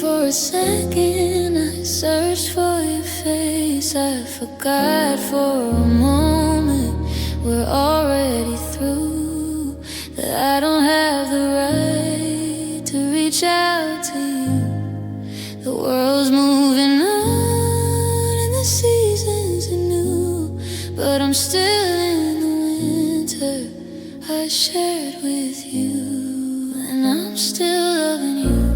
For a second, I searched for your face. I forgot for a moment we're already through, that I don't have the right to reach out to you. The world's moving on and the seasons are new, but I'm still in the winter I shared with you. And I'm still loving you,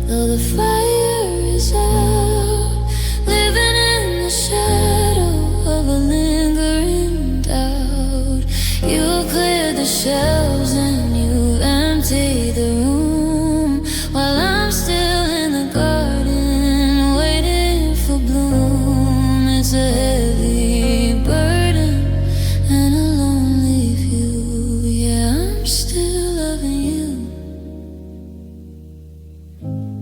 though the fire is out, living in the shadow of a lingering doubt. You cleared the shelves and you emptied the room, while I'm still in the garden waiting for bloom. It's a heavy burden and a lonely view. Yeah, I'm still loving you,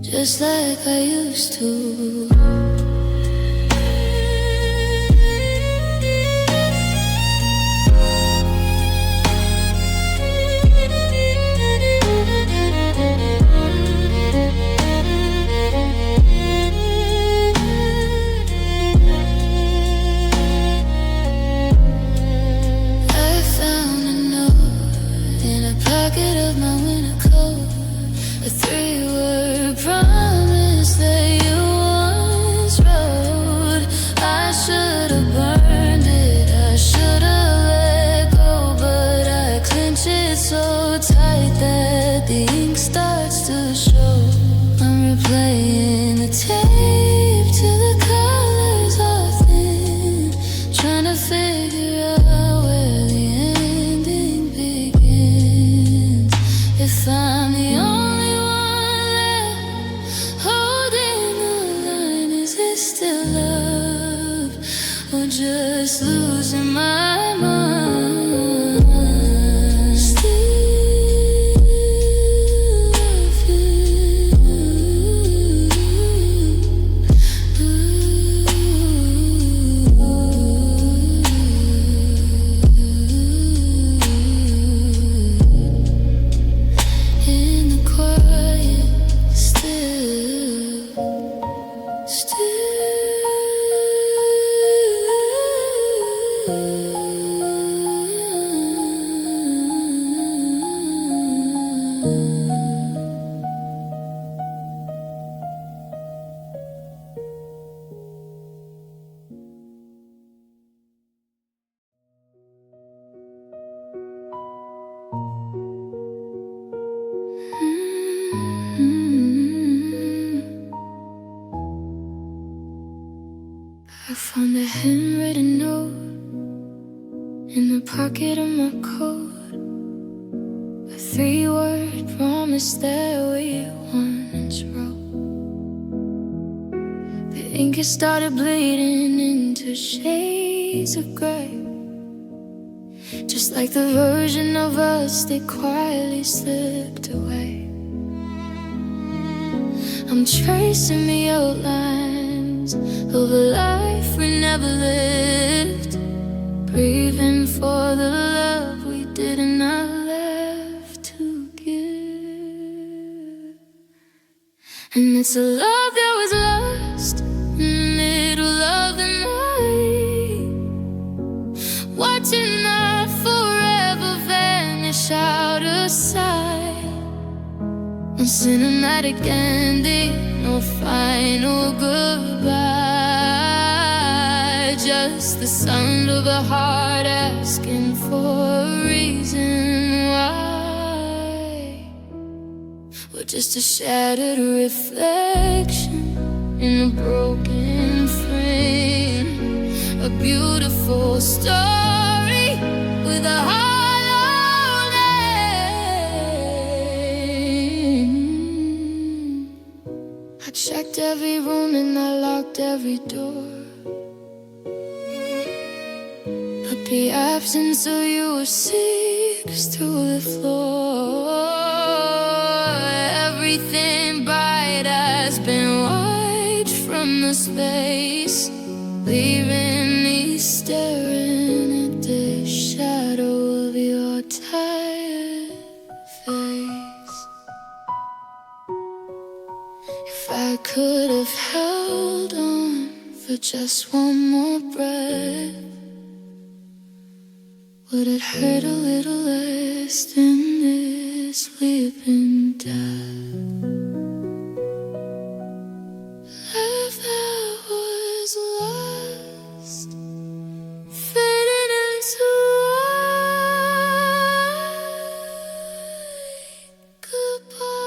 just like I used to. I found a note in a pocket of my winter coat, a 3-word promise that you once wrote. I should have burned it, I should have let go, but I clench it so tight that the ink starts to show. I'm replaying the tape till the colors are thin, trying to figure out where the ending begins. If I'm the only one left holding the line, is it still love or just losing my mind? Still love in the quiet, I found a handwritten note in the pocket of my coat, a 3-word promise that we once wrote. The ink had started bleeding into shades of gray, just like the version of us that quietly slipped away. I'm tracing the outlines of a life we never lived, grieving for the love we didn't have left to give. And it's a love that was lost, and it'll love the night, watching that forever vanish out of sight. No cinematic ending, no final goodbye, just the sound of a heart asking for a reason why. We're just a shattered reflection in a broken frame, a beautiful story with a hollow name. I checked every room and I locked every door, but the absence of you seeps through the floor. Everything bright has been wiped from the space, leaving me staring at the shadow of your tired face. If I could have held on for just one more breath, would it hurt a little less than this sleeping death? Love that was lost, fading into white goodbye.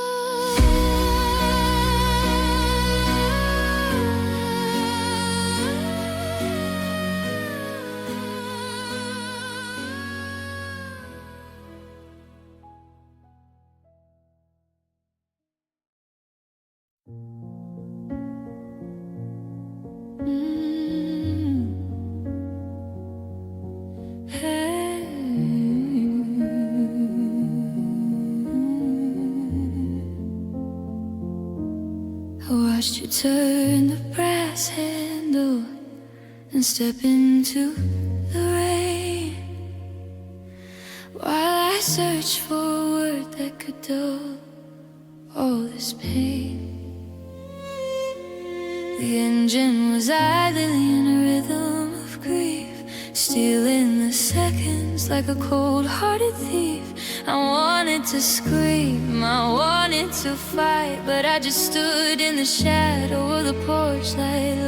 I watched you turn the brass handle and step into the rain, while I searched for a word that could dull all this pain. The engine was idling in a rhythm of grief, stealing the seconds like a cold-hearted thief. I wanted to scream, I wanted to fight, but I just stood in the shadow of the porch light.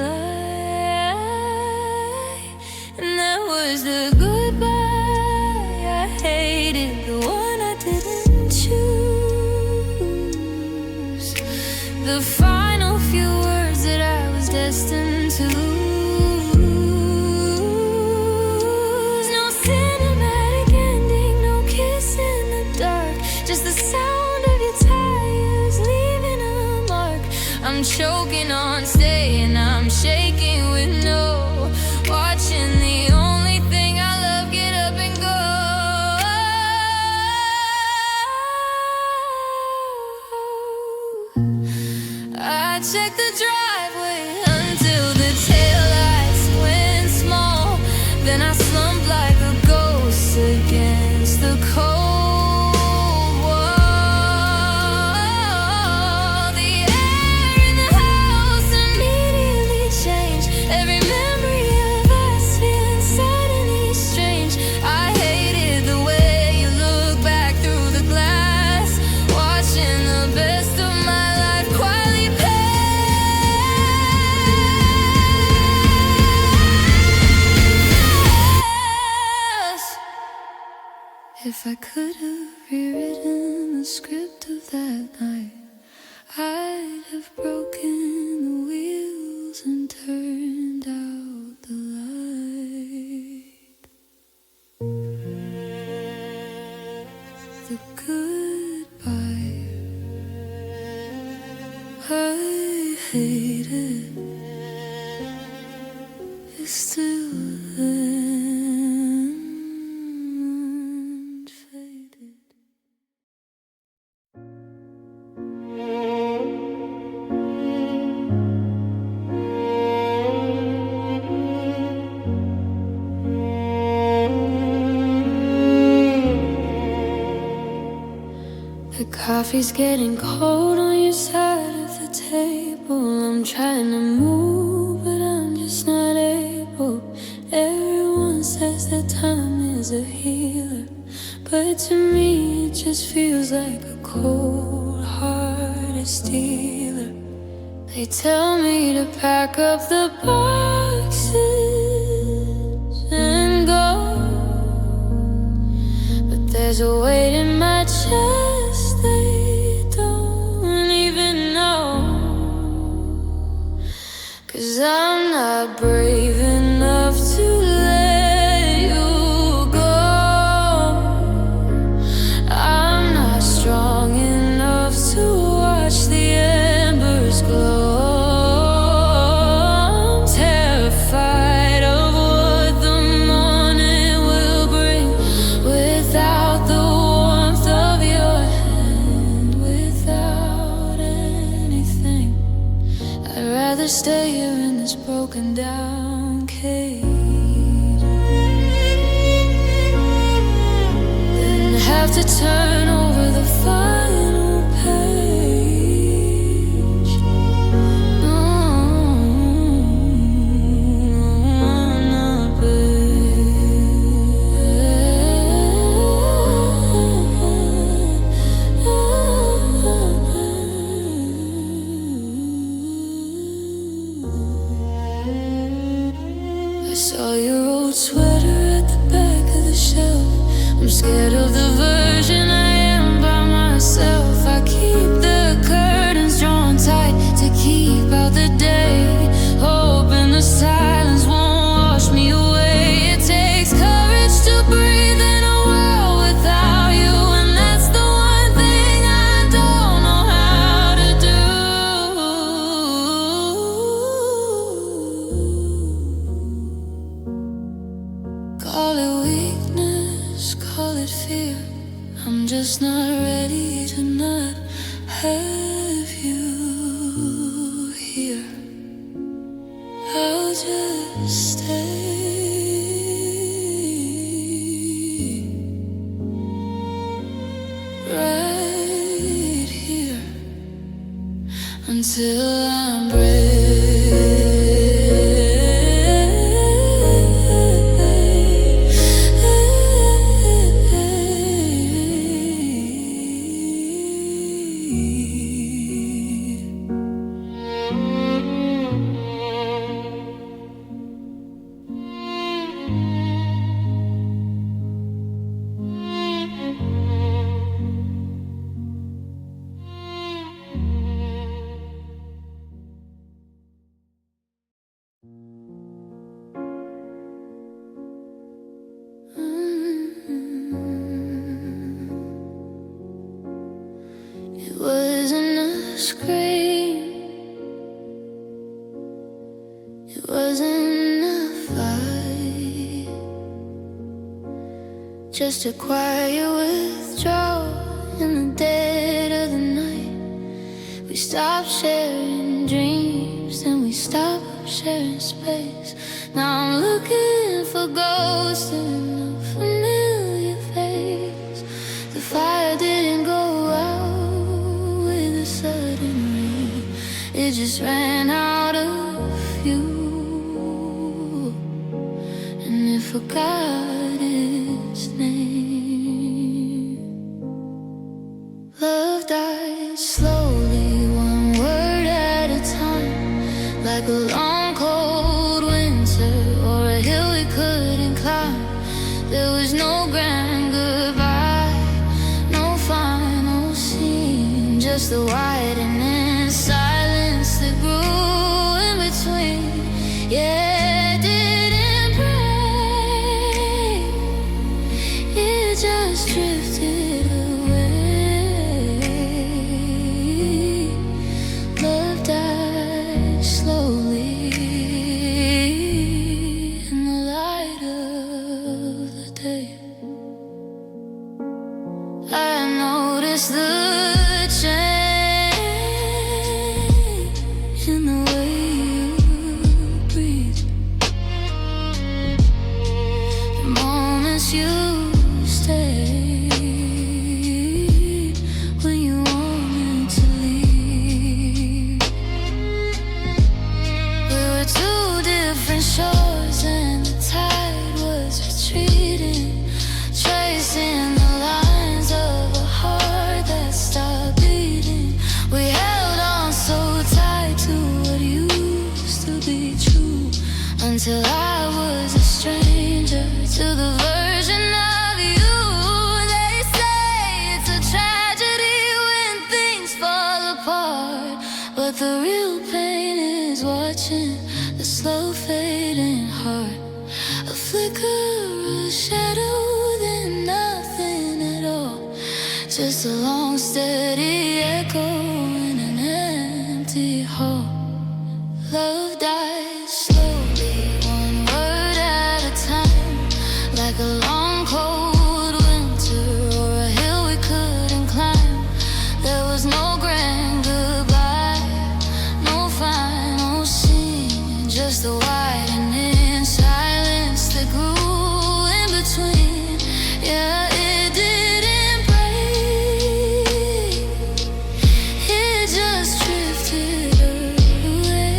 And that was the goodbye I hated, the one I didn't choose, the final few words that I was destined to lose. No cinematic ending, no kiss in the dark, just the sound of your tires leaving a mark. I'm choking on staying, I'm shaking with no, watching the only thing I love get up and go. I checked the driveway until the taillights went small. Then I slumped like a ghost against the cold wall. The air in the house immediately changed, every memory of us feeling suddenly strange. I hated the way you look back through the glass, watching the best of my life quietly pass. If I could have rewritten the script of that night, I'd have broken the wheels and turned out the light. The goodbye I hated is still unfaded. The coffee's getting cold on your side of the table. I'm trying to move, but I'm just not able. Everyone says that time is a healer, but to me it just feels like a cold-hearted stealer. They tell me to pack up the boxes and go, but there's a weight in my chest they don't even know. 'Cause I'm not brave enough to let you go. I'm not strong enough to watch the embers glow. I'm terrified of what the morning will bring without the warmth of your hand, without anything. I'd rather stay here in this broken down cage than have to turn over the final page. Saw your old sweater at the back of the shelf. I'm scared of the version I am by myself. I keep the curtains drawn tight to keep out the day, hoping the silence won't wash me away. It takes courage to breathe in a world without you, and that's the one thing I don't know how to do. Call it weakness, call it fear. I'm just not ready to not have you here. I'll just stay right here until I'm brave. It wasn't a scream, it wasn't a fight, just a quiet withdrawal in the dead of the night. We stopped sharing dreams and we stopped sharing space. Now I'm looking for ghosts in a familiar face. The fire didn't go out with a sudden rain, it just ran out of fuel, and it forgot its name. Love died slowly, one word at a time, like a long cold winter or a hill we couldn't climb. There was no grand goodbye, no final scene, just the widening silence that grew in between. Yeah, it didn't break, it just drifted away. Love died slowly in the light of the day. I noticed the change in the way you breathe, the moments you stayed when you wanted to leave. We were two different shores and the tide was retreating, tracing the lines of a heart that stopped beating. We held on so tight to what used to be true, until I was a stranger to the version of you. They say it's a tragedy when things fall apart, but the real pain is watching the slow fading heart. A flicker, a shadow, then nothing at all, just a long steady echo in an empty hall. Love dies slowly, one word at a time, like a long cold winter or a hill we couldn't climb. There was no grand goodbye, no final scene, just the widening silence that grew in between. Yeah, it didn't break, it just drifted away.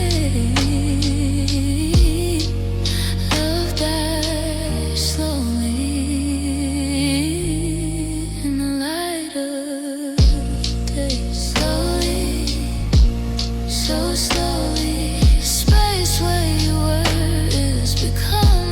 Love died slowly in the light of day. Slowly, so slowly, space where you were is becoming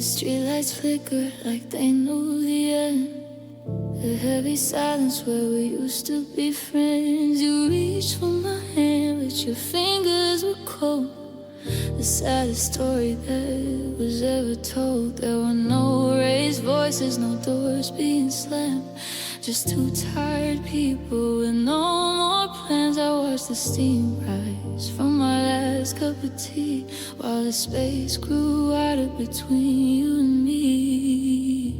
streetlights flickered like they knew the end. The heavy silence where we used to be friends. You reached for my hand, but your fingers were cold. The saddest story that was ever told. There were no raised voices, no doors being slammed. Just two tired people with no more plans. I watched the steam rise from my last cup of tea, while the space grew wider between you and me.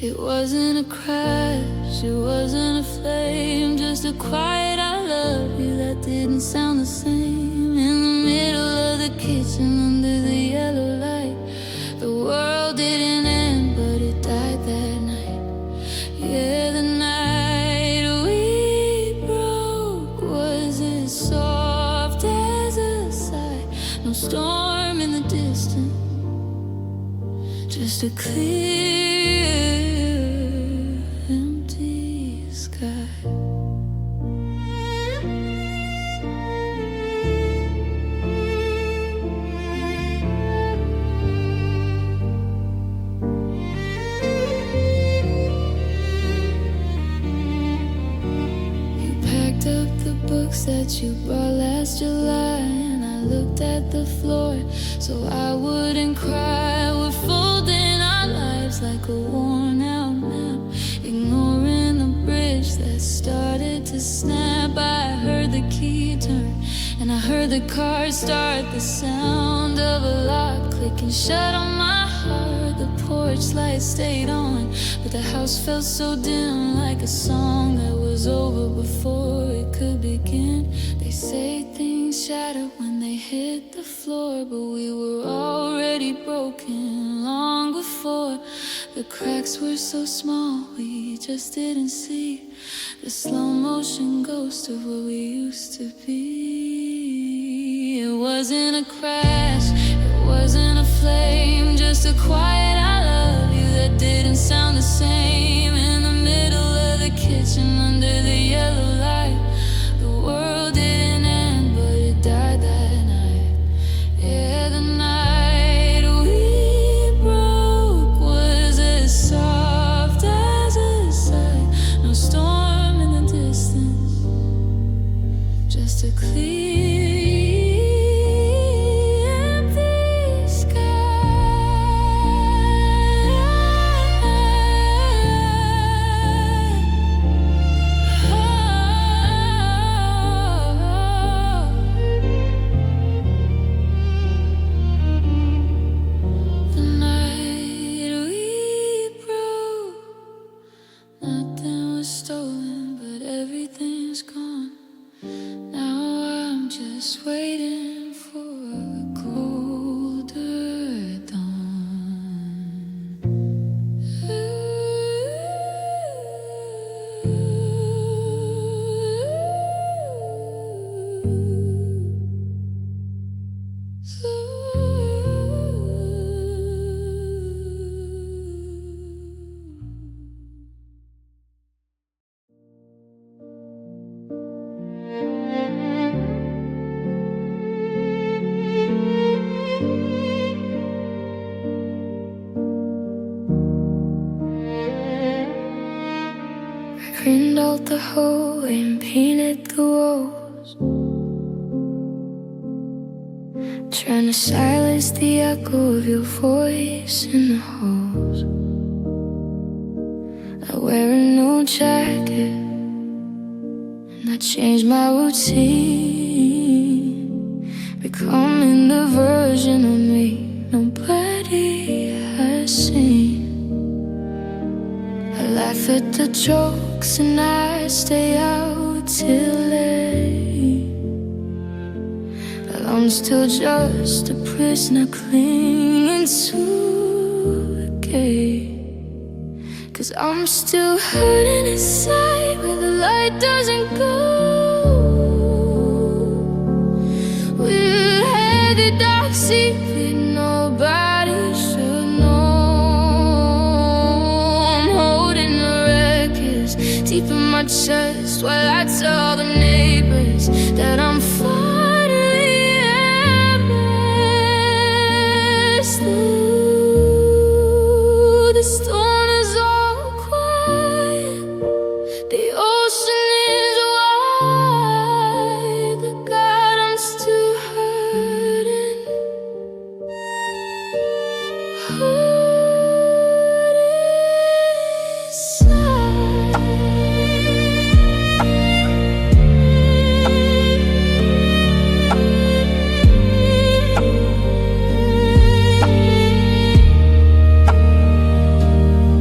It wasn't a crash, it wasn't a flame, just a quiet I love you that didn't sound the same. In the middle of the kitchen under the yellow light, the world didn't end, but it died that night. Yeah, the night we broke was as soft as a sigh. No storm in the distance, just a clear, empty sky. Books that you brought last July, and I looked at the floor so I wouldn't cry. We're folding our lives like a worn out map, ignoring the bridge that started to snap. I heard the key turn and I heard the car start, the sound of a lock clicking shut on my heart. The porch light stayed on, but the house felt so dim, like a song that was over before it could begin. They say things shatter when they hit the floor, but we were already broken long before. The cracks were so small, we just didn't see the slow motion ghost of what we used to be. It wasn't a crash, it wasn't a flame, just a quiet I love you that didn't sound the same. In the middle of the kitchen under the yellow light, the world didn't end, but it died that night. Yeah, the night we broke was as soft as a sigh. No storm in the distance, just a clear, empty sky. The night we broke, nothing was stolen, but everything's gone. Now I'm just waiting for a colder dawn. Cleaned out the hallway and painted the walls, trying to silence the echo of your voice in the halls. I wear a new jacket and I changed my routine, becoming the version of me nobody has seen. I laugh at the jokes and I stay out till late, but I'm still just a prisoner clinging to a gate. 'Cause I'm still hurting inside where the light doesn't go. We'll have the dark secret nobody should know. I'm holding the records deep in my chest while I tell the neighbors that I'm finally restless. The ocean is wide, the gardens too hurting. Heart inside.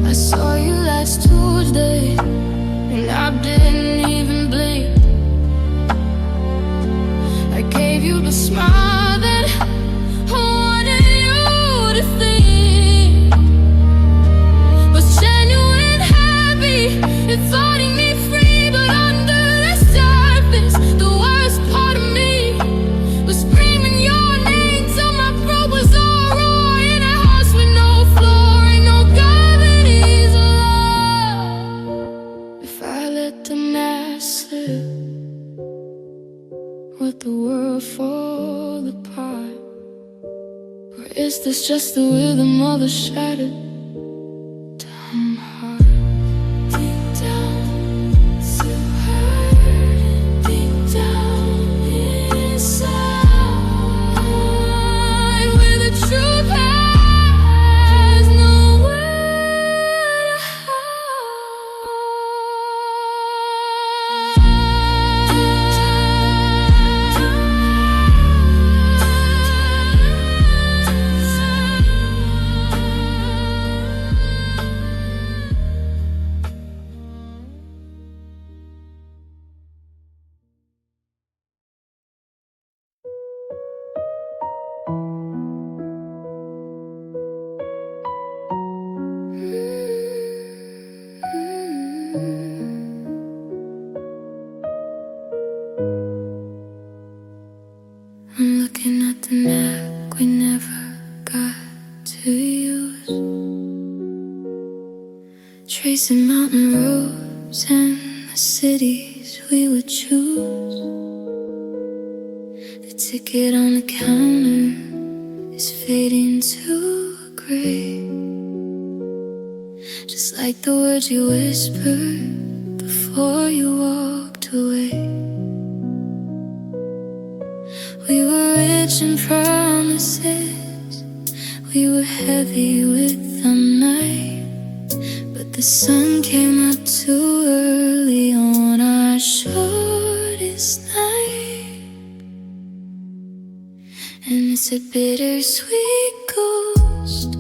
I saw you last Tuesday, and I didn't even blink. I gave you the smile that I wanted you to think was genuine, happy, and fighting me free. But under the surface, the worst part of me was screaming your name till my throat was all raw. In a house with no floor and no gravity's love. If I let the mask slip, would the world fall apart? Or is this just the rhythm of a shattered down heart? Deep down, so hurting, deep down inside, where the truth has nowhere to I'm looking at the map we never got to use, tracing mountain roads and the cities we would choose. The ticket on the counter is fading to gray, just like the words you whispered before you walked away. We were rich in promises, we were heavy with the night, but the sun came up too early on our shortest night. And it's a bittersweet ghost,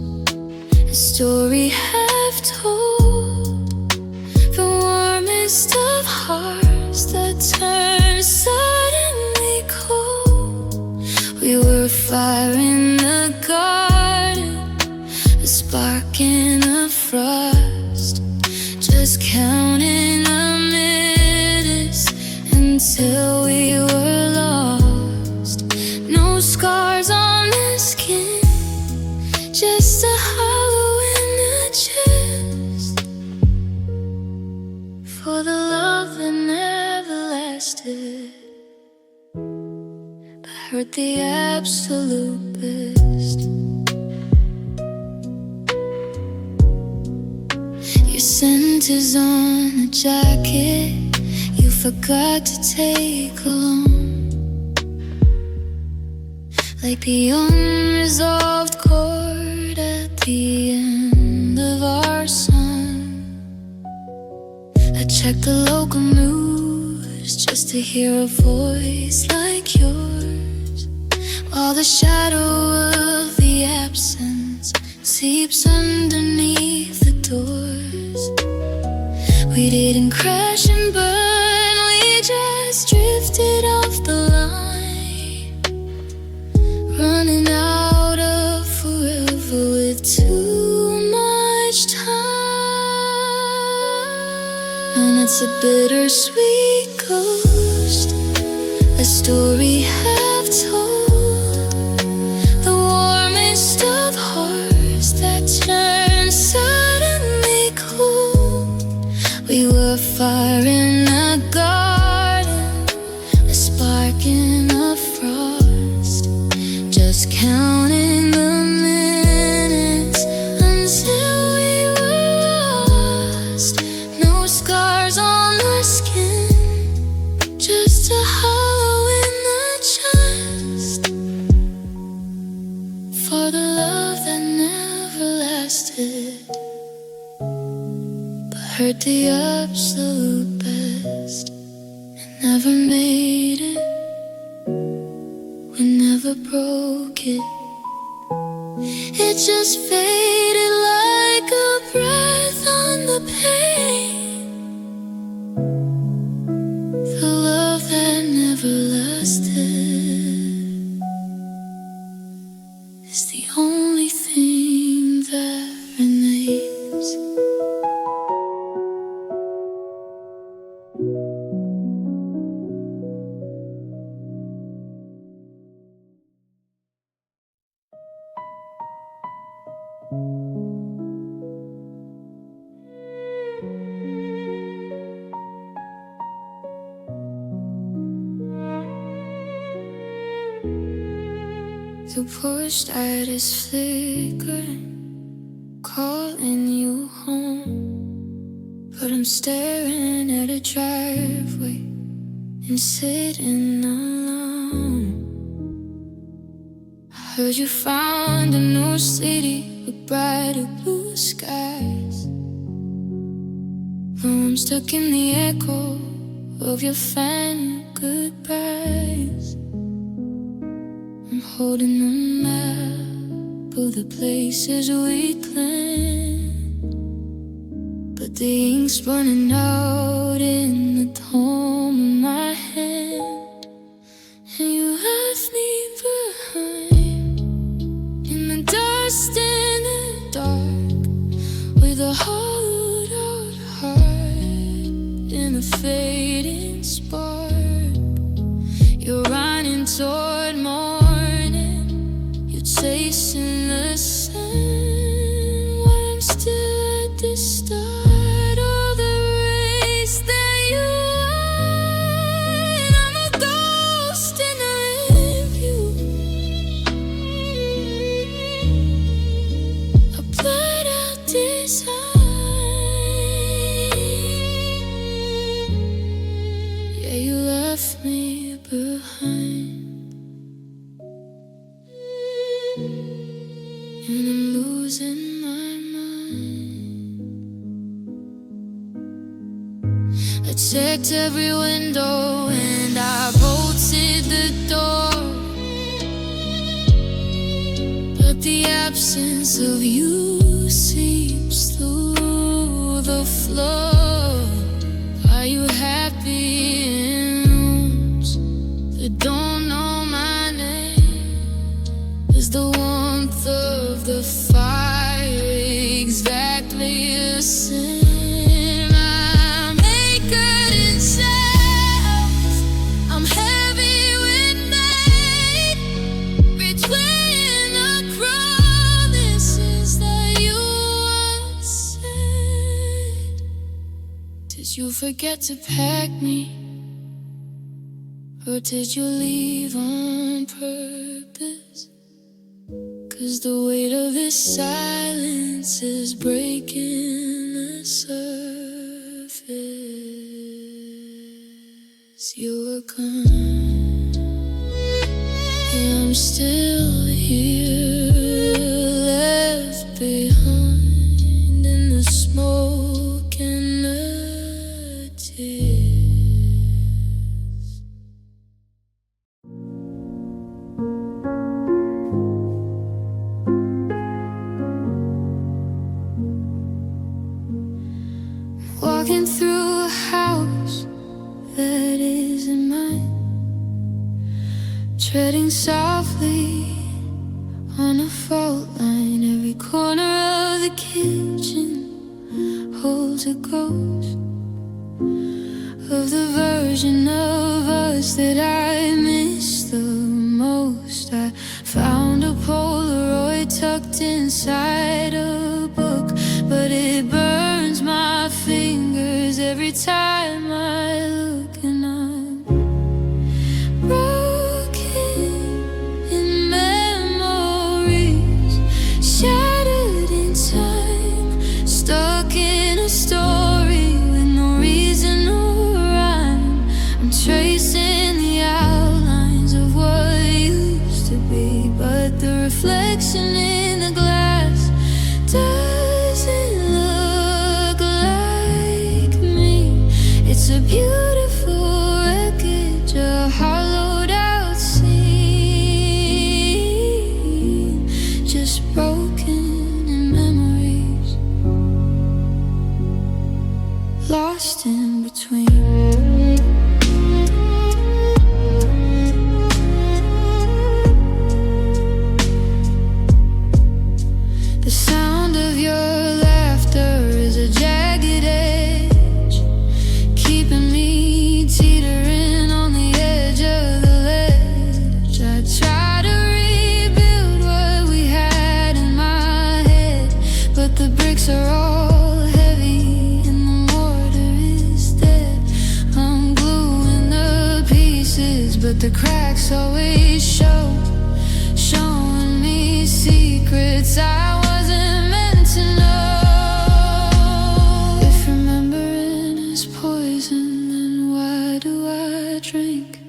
a story half told, the warmest of hearts that turned suddenly cold. We were a fire in the garden, a spark in the frost, just counting the minutes until we were lost. No scars on the skin, just a hollow in the chest, for the love that never lasted, but hurt the absolute best. Your scent is on the jacket you forgot to take along, like the unresolved chord at the end of our song. I checked the local news just to hear a voice like yours, while the shadow of the absence seeps underneath the doors. We didn't crash and burn, we just drifted off the line, running out of forever with too much time. And it's a bittersweet ghost, a story half told, the warmest of hearts that turned suddenly cold. We were fire in a garden, a spark in a frost, just counting the minutes until we were lost. No scars on the never broke it. It just faded like a breath on the pain. The love that never lasted is the only thing that remains. The porch light is flickering, calling you home, but I'm staring at a driveway and sitting alone. I heard you found a new city with brighter blue skies, but I'm stuck in the echo of your final goodbyes. I'm holding a map of the places we planned, but the ink's running out in the palm of my hand. And you left me behind in the dust and the dark, with a hollowed out heart and a fading spark. You're running toward morning, chasing the sun, while I'm still at the start of the race that you won. I'm a ghost in a rearview, a blurred out design. Yeah, you left me behind, and I'm losing my mind. I checked every window and I bolted the door, but the absence of you seeps through the floor. Are you happy in rooms that don't know my name? Is the warmth of the fire exactly the same? I'm anchored in shells, I'm heavy with night, between the promises that you once said. Did you forget to pack me, or did you leave on purpose? 'Cause the weight of this silence is breaking the surface. You were gone, yeah, I'm still here, left behind in the smoke and the tears. Walking through a house that isn't mine, treading softly on a fault line. Every corner of the kitchen holds a ghost of the version of us that I miss the most. I found a Polaroid tucked inside a book, but it burns my fingers every time I look, and I'm broken in memories, shattered in time, stuck in a story with no reason or rhyme. I'm tracing the outlines of what used to be, but the reflection in the glass doesn't look like me. It's a beautiful wreckage, a hollowed out scene. but the cracks always show, showing me secrets I wasn't meant to know. If remembering is poison, then why do I drink?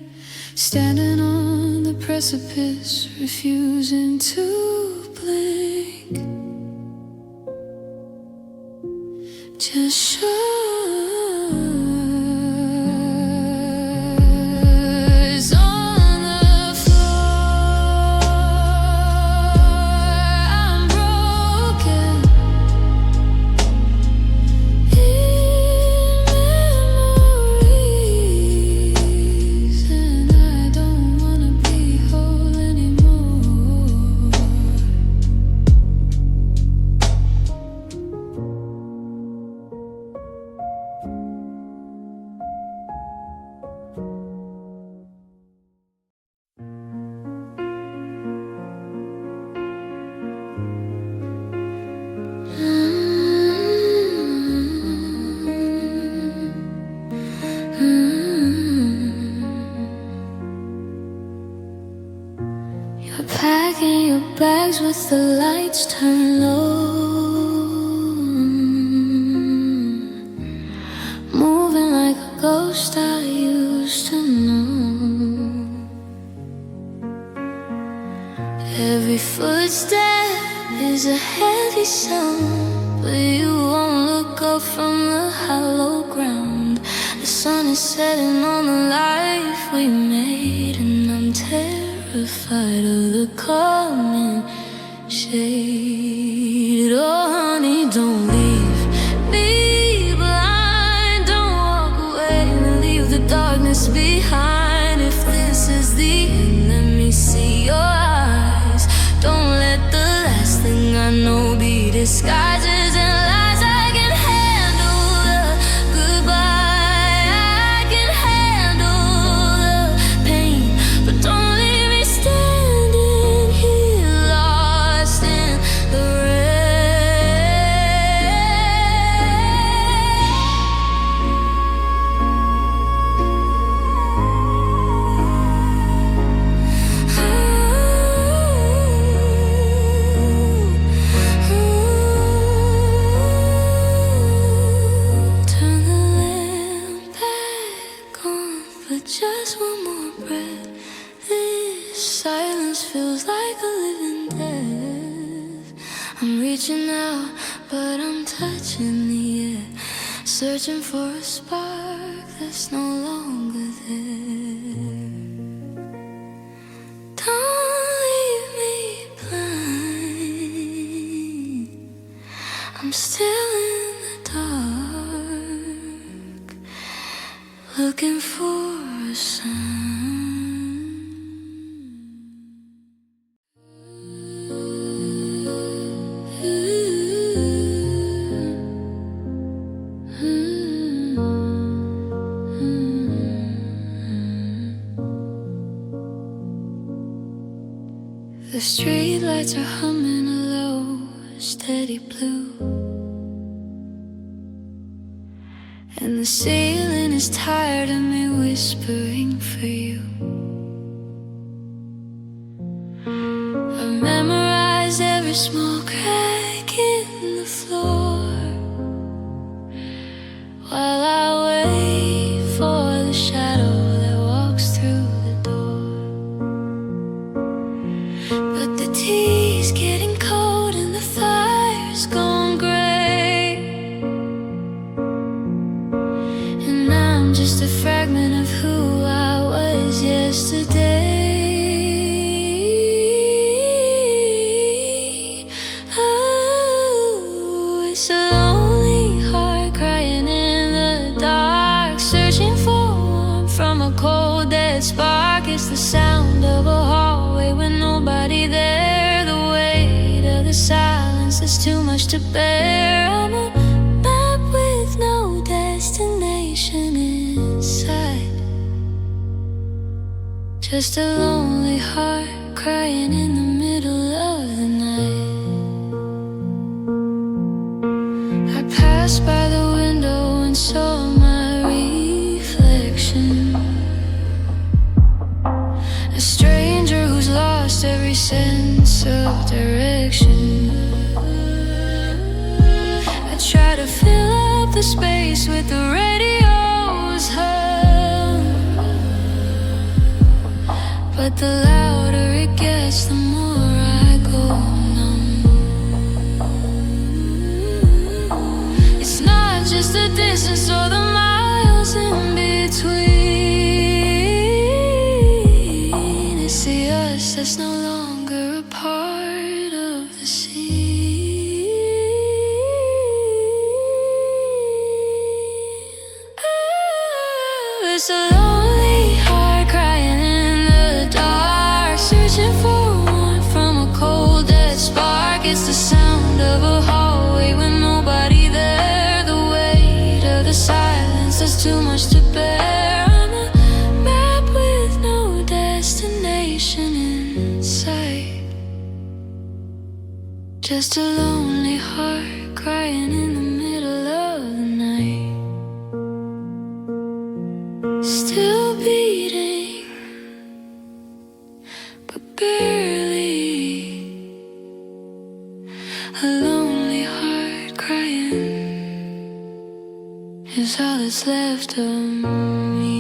Standing on the precipice, refusing to blink. Just shores on the floor. I'm broken in memories, and I don't wanna be whole anymore. You're packing your bags with the lights turned low, moving like a ghost I used to know. Every footstep is a heavy sound, but you won't look up from the hollow ground. The sun is setting on the life we made, and I'm terrified of the coming shade. Oh honey, don't leave me blind. Don't walk away and leave the darkness behind. If this is the end, let me see your eyes. Don't let the last thing I know be disguises and lies. I can handle the goodbye, I can handle the pain, but don't leave me standing here lost in the turn the lamp back on for just one more breath. This silence feels like a living death. I'm reaching out, but I'm touching the air, searching for a spark that's no longer there. Don't leave me blind. I'm still in the dark, looking for a sign. The street lights are humming a low, steady blue, and the ceiling is tired of me whispering for you. I memorize every small crack in the floor while I wait for the shadow that walks through the door. But the tea's getting cold and the fire's gone gray, and I'm just a fragment of who I was yesterday. Oh, it's a lonely heart crying in the dark, searching for warmth from a cold dead spark. It's the sound of a hallway with nobody there, the weight of the silence that's too much to bear. I'm a map with no destination inside, just a lonely heart crying in the middle of the night. I passed by the window and saw my reflection. the space with the radio's hum. But the louder it gets, the more I go numb. It's not just the distance or the miles in between. It's the us that's no longer a part of the sea. It's a lonely heart crying in the dark, searching for warmth from a cold dead spark. It's the sound of a hallway with nobody there, the weight of the silence that's too much to bear. On a map with no destination in sight, just a lonely heart crying in the middle of the night. Still beating, but barely. A lonely heart crying is all that's left of me.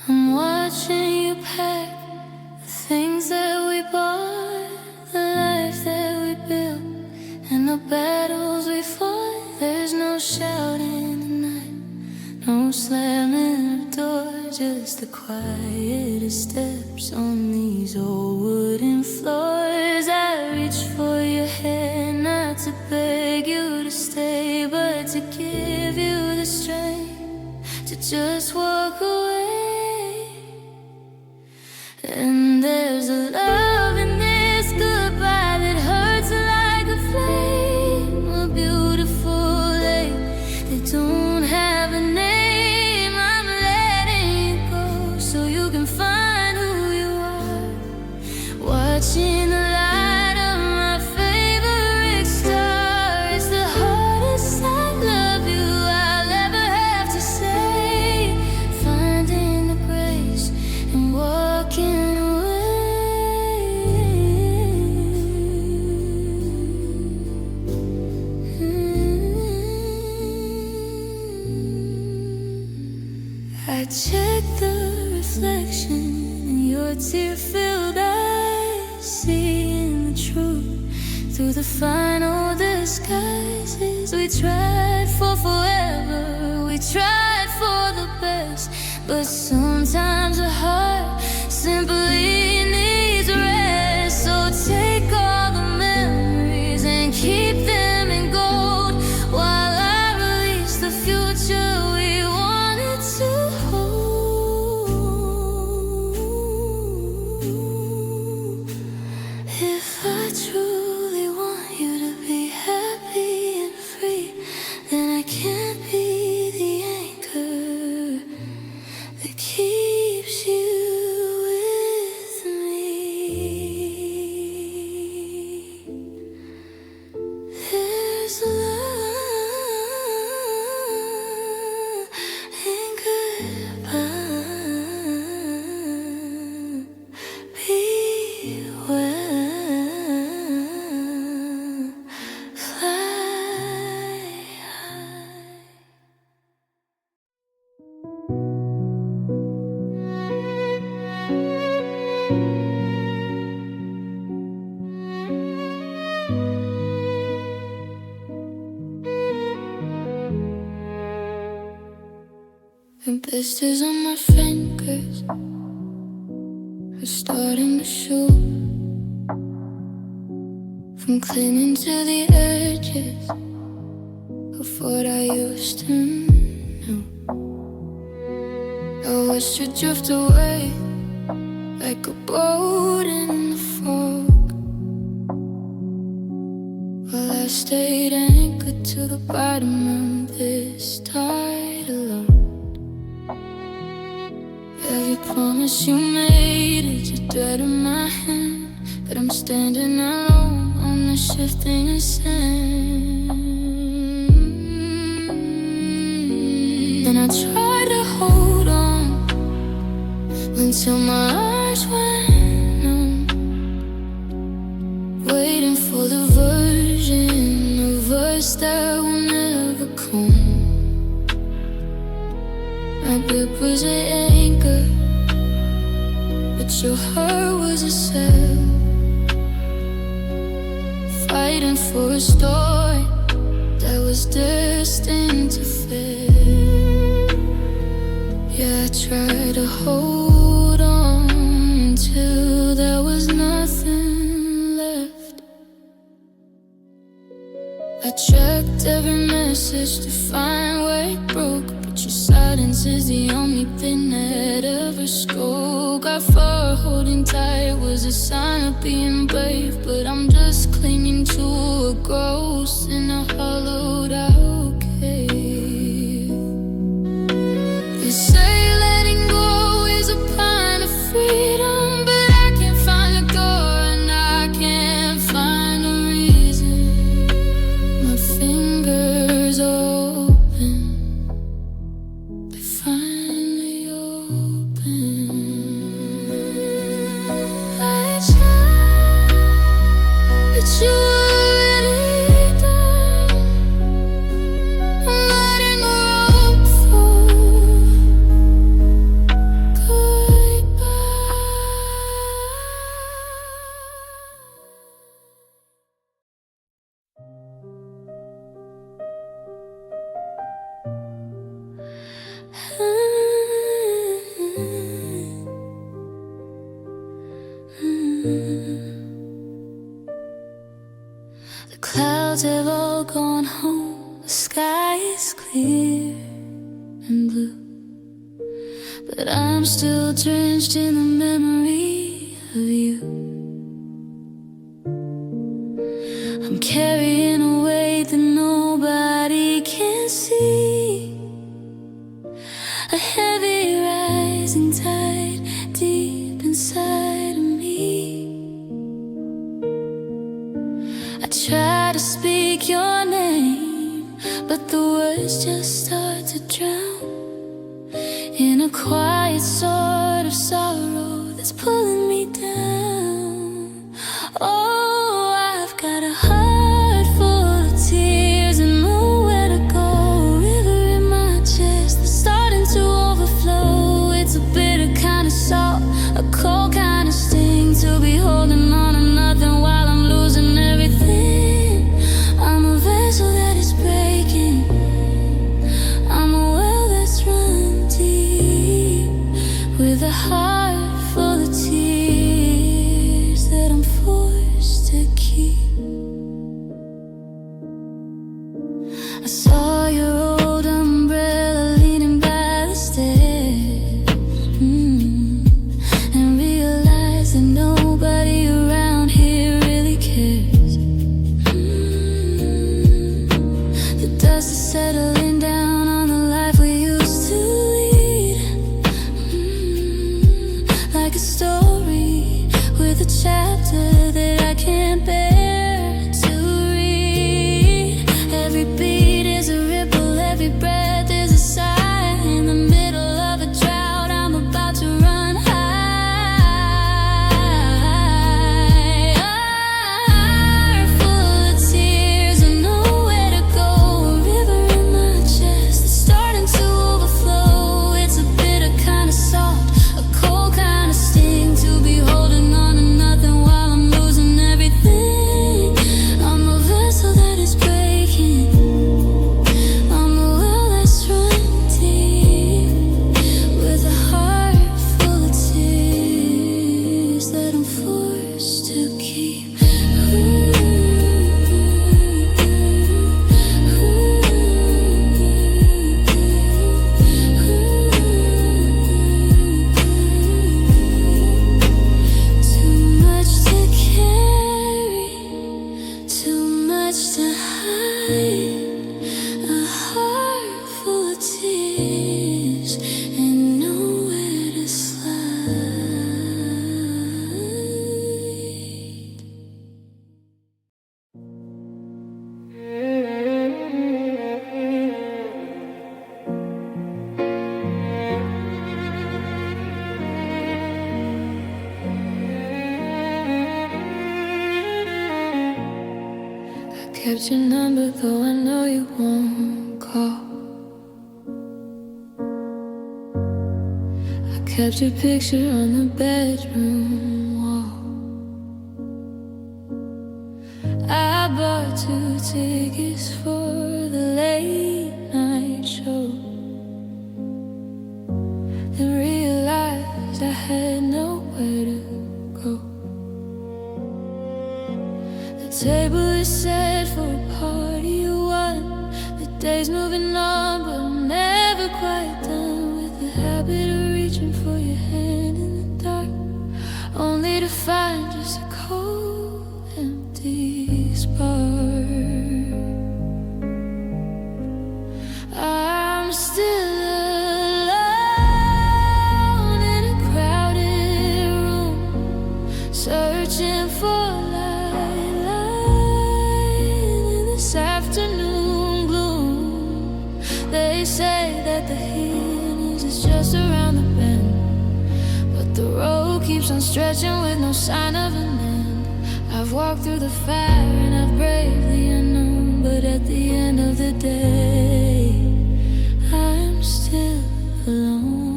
I'm watching you pack the things that we bought, the life that we built, and the battles we fought. There's no shouting tonight, no slamming of doors, just the quietest steps on these old wooden floors. I reach for your hand, not to beg you to stay, but to give you the strength to just walk away. And there's a love in this goodbye that hurts like a flame, a beautiful lake that don't have a name. I'm letting you go so you can find who you are, watching the light of my favorite star. It's the hardest I love you I'll ever have to say, finding the grace and walking away. I check the reflection in your tear-filled eyes, seeing the truth through the final disguises. We tried for forever, we tried for the best, but sometimes a heart simply needs rest. So take all the memories and keep them in gold, while I release the future we wanted to hold. If I truly want you to be happy and free, then I can't be the anchor that keeps you with me. There's love in goodbye. Be well, fly high. And blisters on my fingers are starting to show, from clinging to the edges of what I used to know. I watched you drift away like a boat in the fog. stayed anchored to the bottom of this tide alone. Every promise you made is a thread in my hand, but I'm standing alone on the shifting sand. And I tried to hold on until my eyes went numb, waiting for the version of us that will never come. My grip was an anchor, but your heart was a sail, fighting for a story that was destined to fail. Yeah, I tried to hold on until there was nothing left. I checked every message to find where it broke, but your silence is the only thing that ever spoke. I thought holding tight was a sign of being brave, but I'm just clinging to a ghost in a hollowed out cave. They say letting go is a kind of freedom, but I can't find a door and I can't find a reason. My fingers open, they finally open. I tried, but you already done. I'm letting the rope fall. Goodbye. The clouds have all gone home, the sky is clear and blue, but I'm still drenched in the memory of you. I'm carrying a weight that nobody can see, a heavy rising tide deep inside of me. I try to speak your name, but the words just start to drown in a quiet sort of sorrow that's pulling me down. Oh, I've got a heart full of tears and nowhere to go. River in my chest that's starting to overflow. It's a bitter kind of salt, a cold kind of sting, to be holding on to nothing while I'm losing everything. I'm a vessel that is breaking, I'm a well that's run deep, with a heart full of tears that I'm forced to keep. I saw your old umbrella leaning by the stairs, and realized that nobody around here really cares. The dust is settling down on the life we used to lead, like a story with a chapter that I can't bear to read. Every beat is a ripple, every breath is a sigh. In the middle of a drought, I'm about to run high. Heart full of tears and nowhere to go. A river in my chest that's starting to overflow. It's a bitter kind of salt, a cold kind of sting, to be holding on to nothing while I'm losing everything. text your number, though I know you won't call. I kept your picture on the bedroom wall. I bought 2 tickets for the late night show, then realized I had nowhere to go. The table is set for a party of one. The day's moving on, but I'm never quite done with the habit of reaching for your hand in the dark, only to find just a cold, empty spark. I'm still alone in a crowded room, searching for afternoon gloom. They say that the healing is just around the bend, but the road keeps on stretching with no sign of an end. I've walked through the fire and I've braved the unknown, but at the end of the day, I'm still alone.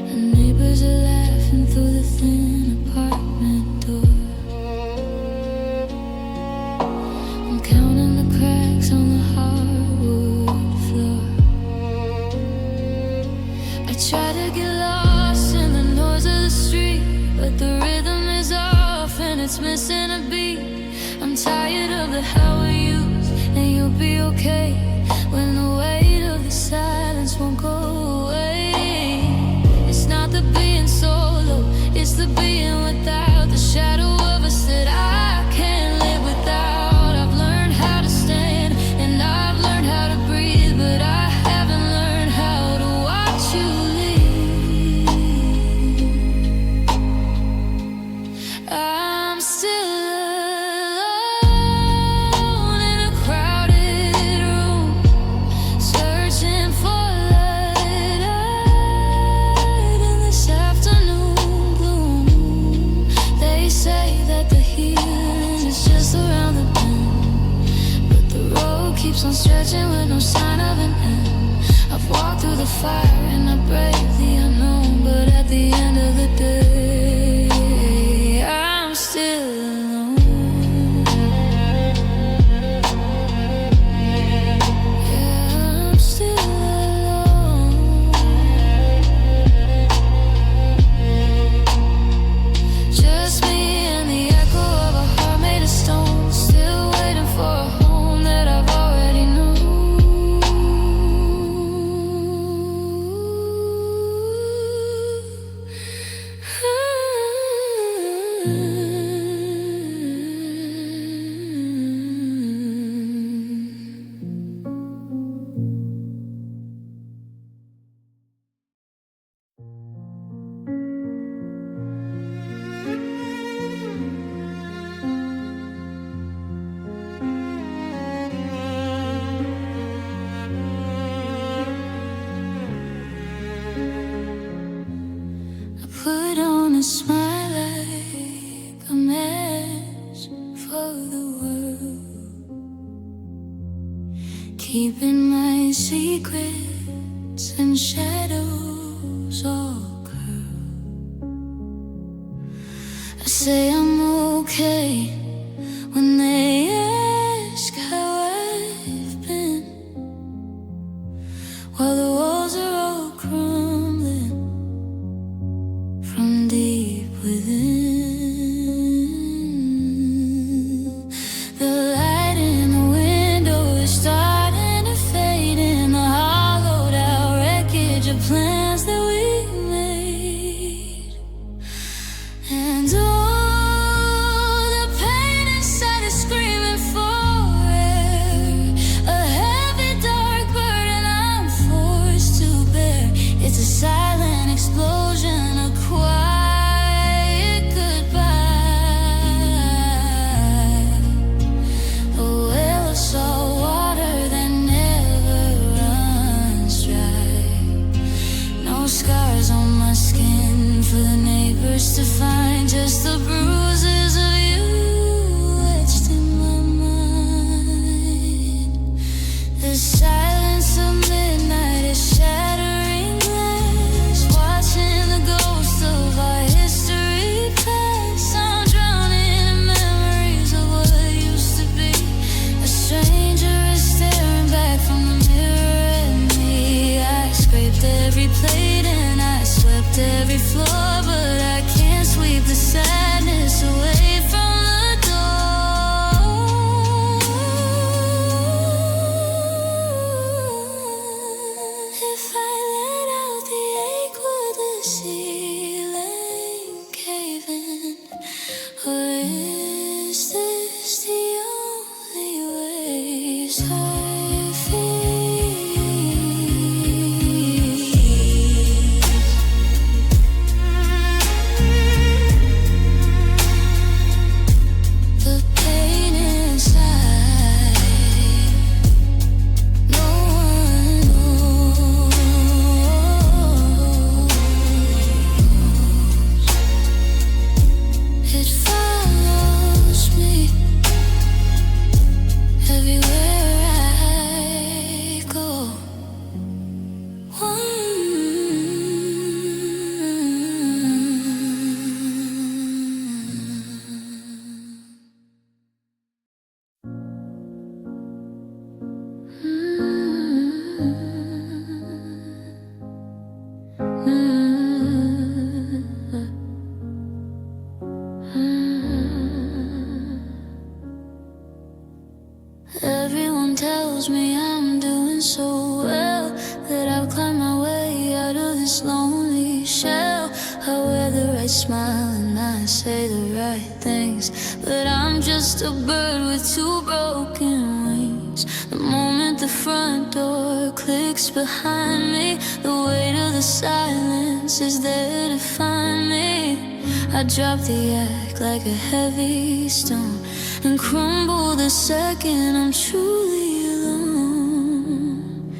The neighbors are laughing through the thin apartment door. I'm counting the cracks on the hardwood floor. I try to get lost in the noise of the street, but the rhythm is off and it's missing a beat. I'm tired of the how we use, and you'll be okay when the weight of the silence won't go away. It's not the being solo, it's the being without the shadow of us that I can't live without. I've learned how to stand and I've learned how to breathe, but I haven't learned how to watch you leave. I'm still alone in a crowded room, searching for light in this afternoon gloom. They say that the healing is just around the bend, but the road keeps on stretching with no sign of an end. I've walked through the fire and I braved the unknown, but at the end of the day, I'm still alone. Yeah, I'm still alone. Just me and the echo of a heart made of stone, still waiting for a home that I've already known. I put on a smile like a match for the world, keeping my secrets and shadows all curled. I say I'm okay when they ask how I've been, while the walls are all crumbling from deep within. The light in the window is starting to fade in the hollowed out wreckage of plans that we made, and all the pain Everyone tells me I'm doing so well, that I've climbed my way out of this lonely shell. I wear the right smile and I say the right things, but I'm just a bird with two broken wings. The moment the front door clicks behind me, the weight of the silence is there to find me. I drop the act like a heavy stone and crumble the second I'm truly alone.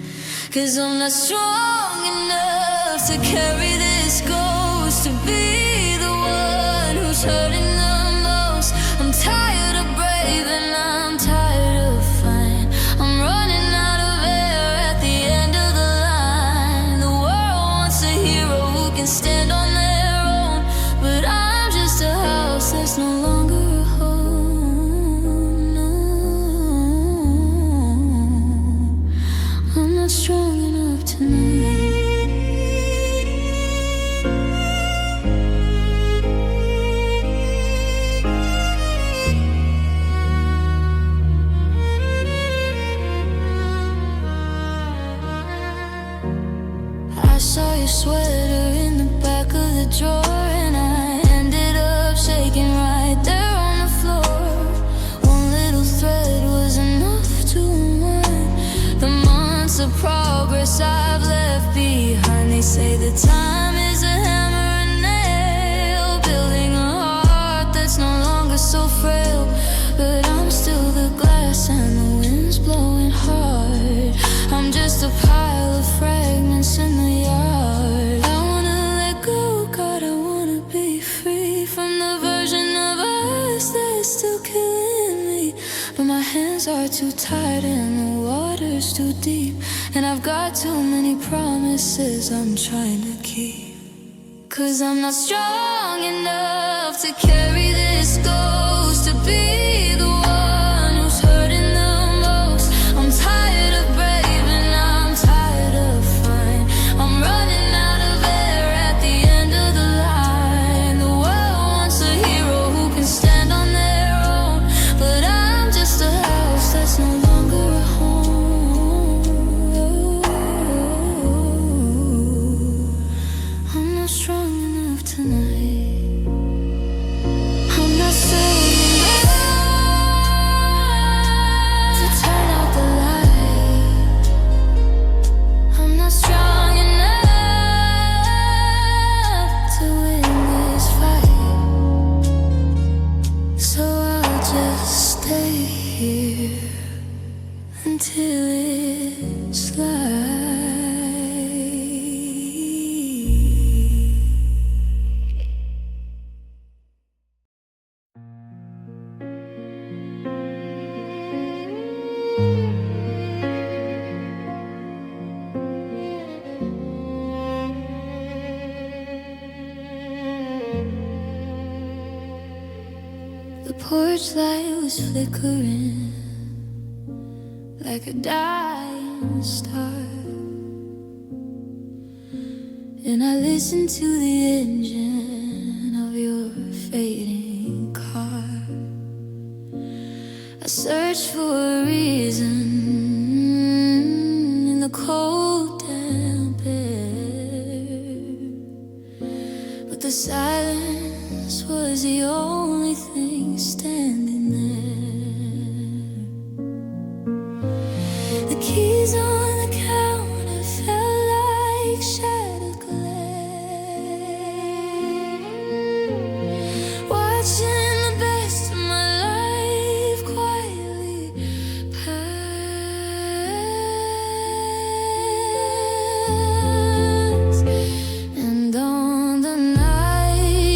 'Cause I'm not strong enough to carry this ghost, to be the one who's hurting the most. I'm tired of brave and I'm tired of fine. I'm running out of air at the end of the line. The world wants a hero who can stand on their own, but I'm just a house that's no longer a home. No, I'm not strong enough tonight. I saw your sweater in the back of the drawer, and I ended up shaking right there on the floor. One little thread was enough to unwind the months of progress I've left behind. They say the time is a hammer and nail, building a heart that's no longer so frail. But I'm still the glass and the wind's blowing hard. I'm just a pile of fragments in the yard. I wanna let go, God, I wanna be free from the version of us that's still killing me. But my hands are too tight and the water's too deep, and I've got too many promises I'm trying to keep. 'Cause I'm not strong enough to carry this ghost, to be the one who's hurting the most. I'm tired of brave and I'm tired of fine. I'm running out of air at the end of the line. The world wants a hero who can stand on their own, but I'm just a house that's no longer a home. I'm not strong enough tonight. I'm not strong enough to turn out the light. I'm not strong enough to win this fight. So I'll just stay here until it's light. The porch light was flickering like a dying star, and I listened to the engine of your fading car. I searched for a reason in the cold damp air, but the silence was the only thing standing there. The keys on the counter felt like shattered glass. Watching the best of my life quietly pass. And on the night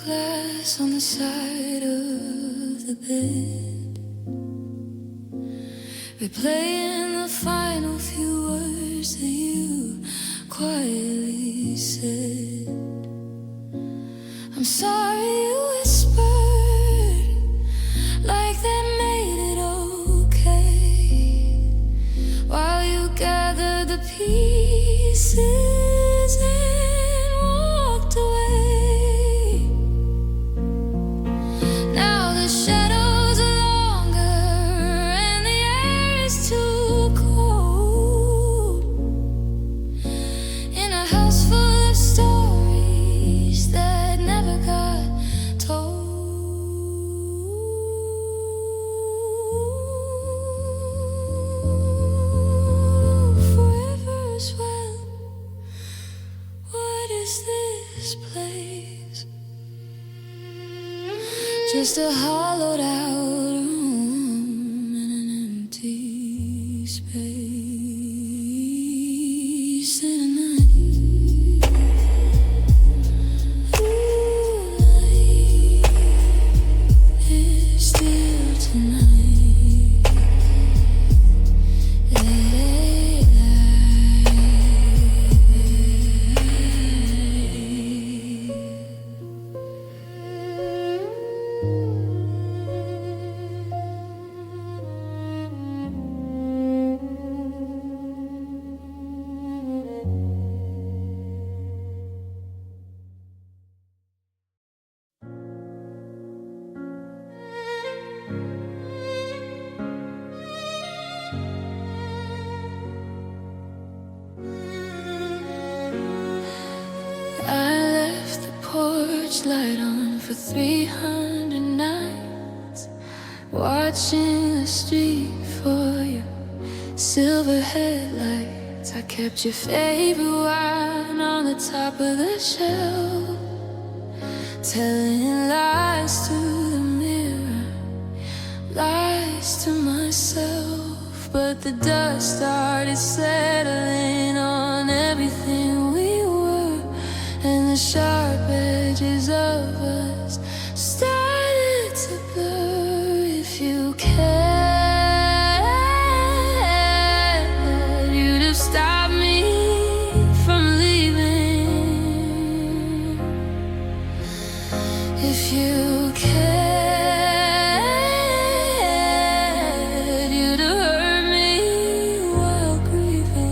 glass on the side of the bed, replaying the final few words that you quietly said. I'm sorry, you whispered, like that made it okay, while you gathered the pieces and walked away. Now the shadows are longer and the air is too cold, in a house full of stories that never got told. Forever as well. What is this place? Just a hollowed out room in an empty space in a night. Ooh, light is still tonight. I left the porch light on for 300 nights, watching the street for your silver headlights. I kept your favorite wine on the top of the shelf, telling lies to the mirror, lies to myself. But the dust started settling on everything we were, and the sharp edges of us started to blur. If you cared, you'd have stopped me from leaving. If you cared, you'd have hurt me while grieving.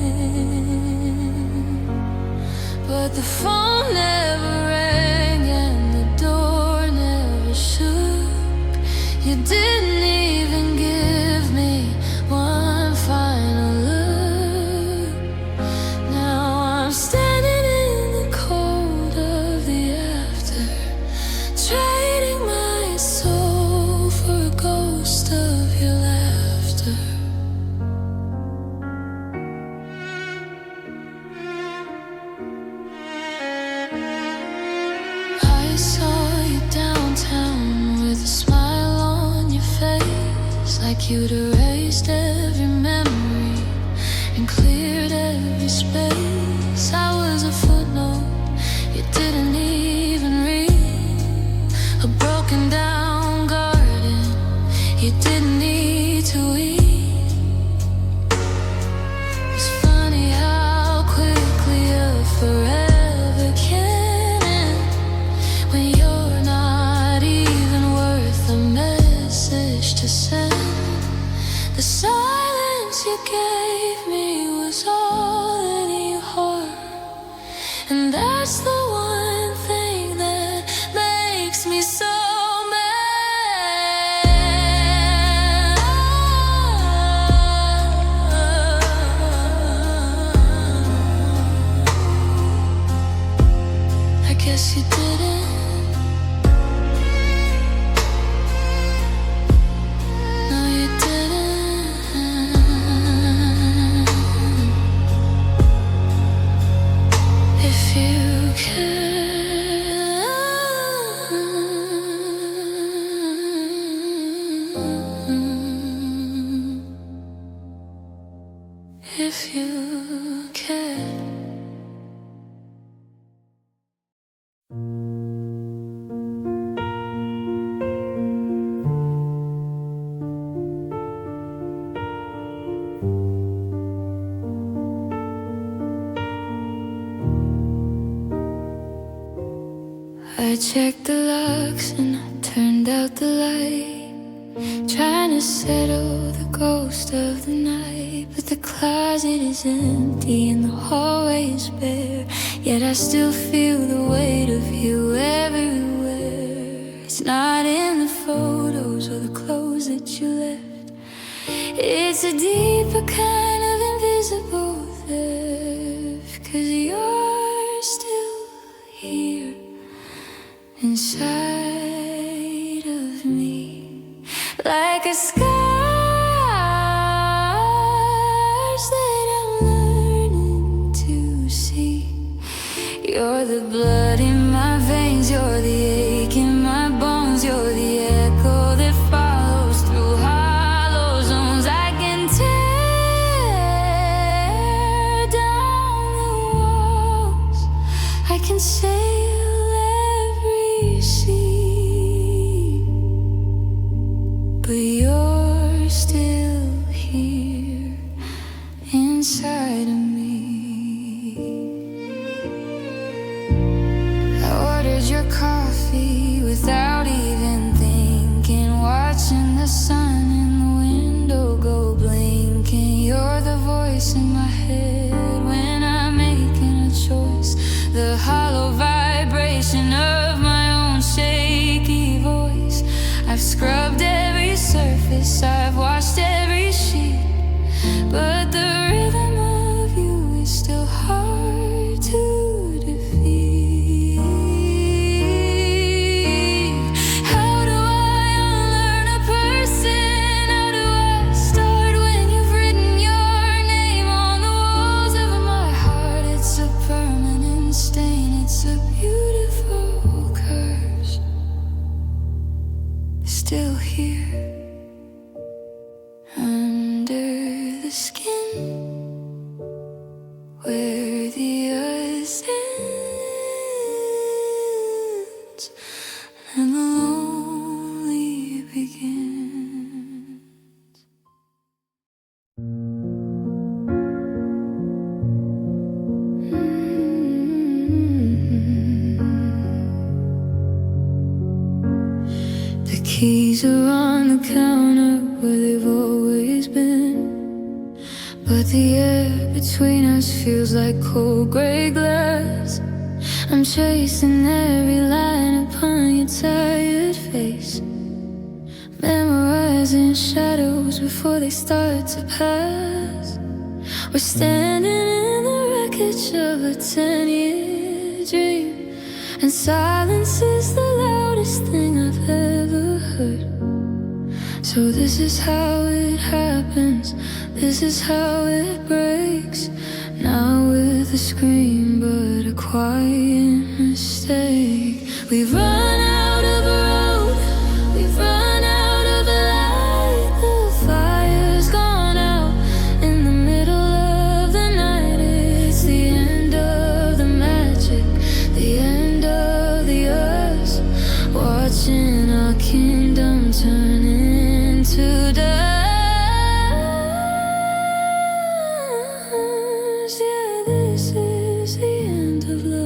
But the phone never rang and the door never shook. You didn't even give me one final look. Now I'm standing in the cold of the after, trading my soul for a ghost of your laughter. I saw you downtown with a smile on your face, like you'd erased every memory and cleared every space. I was a footnote you didn't even read, a broken down garden you didn't need to eat. It's funny how quickly a forever can end when you're not even worth a message to send. The silence you gave me was all any harm, and that's the one thing that makes me so mad. I guess you didn't. No, you didn't. If you care, if you care. I checked the locks and I turned out the light, trying to settle the ghost of the night. But the closet is empty and the hallway is bare, yet I still feel the weight of you everywhere. It's not in the photos or the clothes that you left. It's a deeper kind of invisible theft, 'cause you're still here inside of me, like a scars that I'm learning to see. You're the blood in my veins, you're the ache in my bones, you're the echo that follows through hollow zones. I can tear down the walls, I can sail every sea, but you're still here inside of me. I ordered your coffee without even thinking, watching the sun in the window go blinking. You're the voice in my head when I'm making a choice, the hollow vibration of my own shaky voice. I've scrubbed every surface, I've washed every sheet, but the rhythm of you is still hard to defeat. How do I unlearn a person? How do I start when you've written your name on the walls of my heart? It's a permanent stain, it's a beautiful curse, still here under the skin, where the ice ends and the lonely begins. The keys are on the counter where they've always been, but the air between us feels like cold gray glass. I'm chasing every line upon your tired face, memorizing shadows before they start to pass. We're standing in the wreckage of a 10-year dream, and silence is the loudest thing I've ever heard. So this is how it happens, this is how it breaks, not with a scream but a quiet mistake. We've run out of road, we've run out of light. The fire's gone out in the middle of the night. It's the end of the magic, the end of the us, watching our kingdom turn into dust. Yeah, this is the end of love.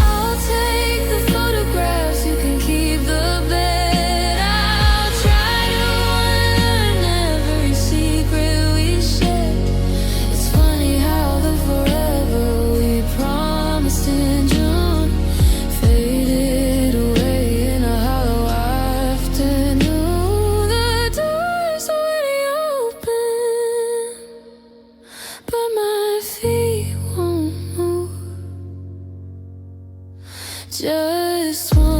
I'll take the photographs, you can keep the bed. I'll try to unlearn every secret we shared. It's funny how the forever we promised in June faded away in a hollow afternoon. The door's already open, but my feet won't move. Just one